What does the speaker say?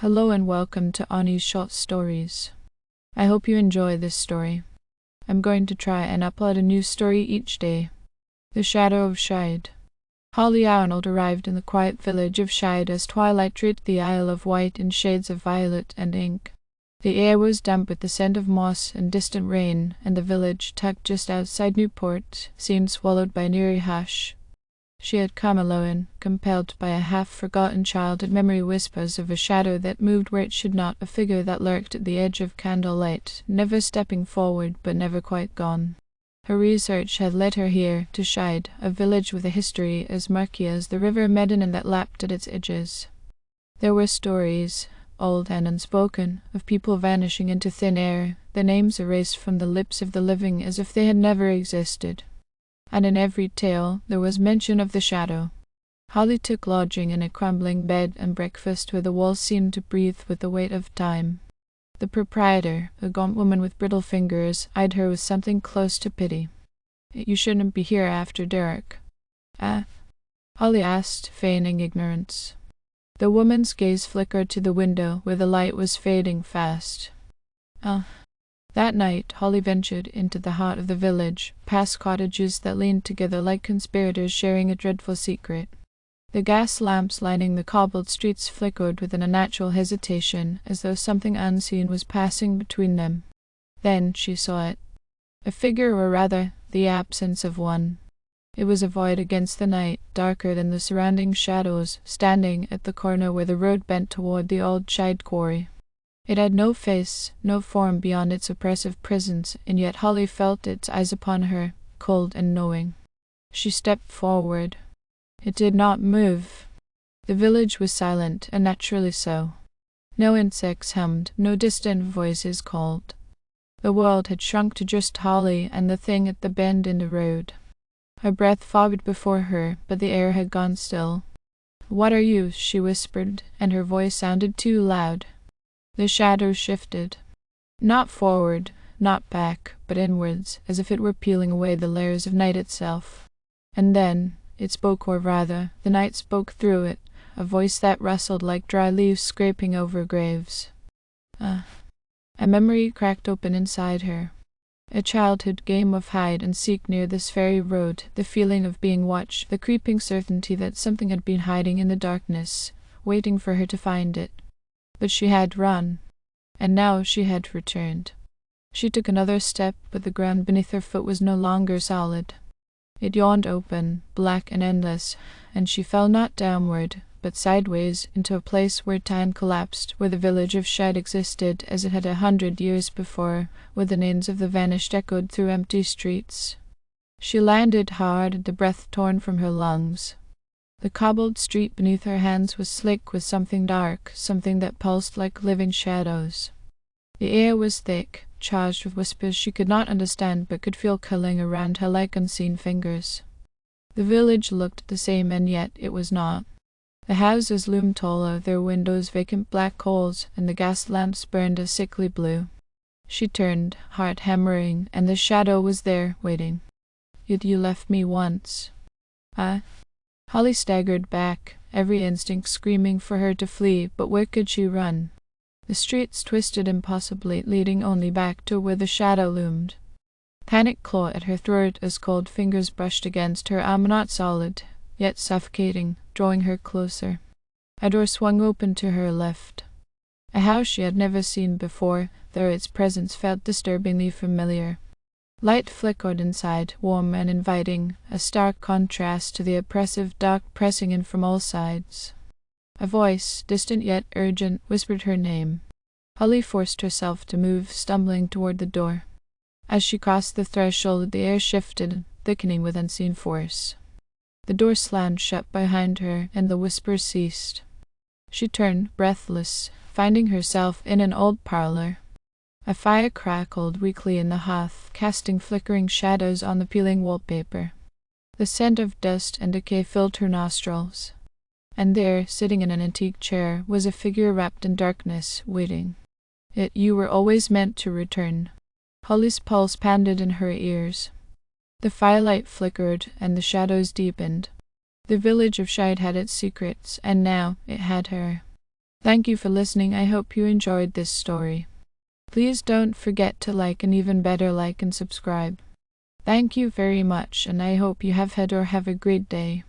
Hello and welcome to Ani's Short Stories. I hope you enjoy this story. I'm going to try and upload a new story each day. The Shadow of Shide. Holly Arnold arrived in the quiet village of Shide as twilight draped the Isle of Wight in shades of violet and ink. The air was damp with the scent of moss and distant rain, and the village, tucked just outside Newport, seemed swallowed by an eerie hush. She had come alone, compelled by a half-forgotten childhood memory whispers of a shadow that moved where it should not, a figure that lurked at the edge of candlelight, never stepping forward but never quite gone. Her research had led her here, to Shide, a village with a history as murky as the river Medina that lapped at its edges. There were stories, old and unspoken, of people vanishing into thin air, their names erased from the lips of the living as if they had never existed. And in every tale there was mention of the shadow. Holly took lodging in a crumbling bed and breakfast where the walls seemed to breathe with the weight of time. The proprietor, a gaunt woman with brittle fingers, eyed her with something close to pity. "You shouldn't be here after dark." Holly asked, feigning ignorance. The woman's gaze flickered to the window where the light was fading fast. That night, Holly ventured into the heart of the village, past cottages that leaned together like conspirators sharing a dreadful secret. The gas lamps lining the cobbled streets flickered with an unnatural hesitation, as though something unseen was passing between them. Then she saw it. A figure, or rather, the absence of one. It was a void against the night, darker than the surrounding shadows, standing at the corner where the road bent toward the old Shide quarry. It had no face, no form beyond its oppressive presence, and yet Holly felt its eyes upon her, cold and knowing. She stepped forward. It did not move. The village was silent, and naturally so. No insects hummed, no distant voices called. The world had shrunk to just Holly and the thing at the bend in the road. Her breath throbbed before her, but the air had gone still. "What are you?" she whispered, and her voice sounded too loud. The shadow shifted. Not forward, not back, but inwards, as if it were peeling away the layers of night itself. And then it spoke, or rather, the night spoke through it, a voice that rustled like dry leaves scraping over graves. A memory cracked open inside her. A childhood game of hide and seek near this very road, the feeling of being watched, the creeping certainty that something had been hiding in the darkness, waiting for her to find it. But she had run, and now she had returned. She took another step, but the ground beneath her foot was no longer solid. It yawned open, black and endless, and she fell not downward, but sideways into a place where time collapsed, where the village of Shide existed as it had 100 years before, where the names of the vanished echoed through empty streets. She landed hard, the breath torn from her lungs. The cobbled street beneath her hands was slick with something dark, something that pulsed like living shadows. The air was thick, charged with whispers she could not understand but could feel curling around her like unseen fingers. The village looked the same, and yet it was not. The houses loomed taller, their windows vacant black holes, and the gas lamps burned a sickly blue. She turned, heart hammering, and the shadow was there, waiting. "You left me once." Holly staggered back, every instinct screaming for her to flee, but where could she run? The streets twisted impossibly, leading only back to where the shadow loomed. Panic clawed at her throat as cold fingers brushed against her arm, not solid, yet suffocating, drawing her closer. A door swung open to her left. A house she had never seen before, though its presence felt disturbingly familiar. Light flickered inside, warm and inviting, a stark contrast to the oppressive dark pressing in from all sides. A voice, distant yet urgent, whispered her name. Holly forced herself to move, stumbling toward the door. As she crossed the threshold, the air shifted, thickening with unseen force. The door slammed shut behind her, and the whispers ceased. She turned, breathless, finding herself in an old parlor. A fire crackled weakly in the hearth, casting flickering shadows on the peeling wallpaper. The scent of dust and decay filled her nostrils. And there, sitting in an antique chair, was a figure wrapped in darkness, waiting. "You were always meant to return." Holly's pulse pounded in her ears. The firelight flickered, and the shadows deepened. The village of Shide had its secrets, and now it had her. Thank you for listening. I hope you enjoyed this story. Please don't forget to like, and even better, like and subscribe. Thank you very much, and I hope you have had or have a great day.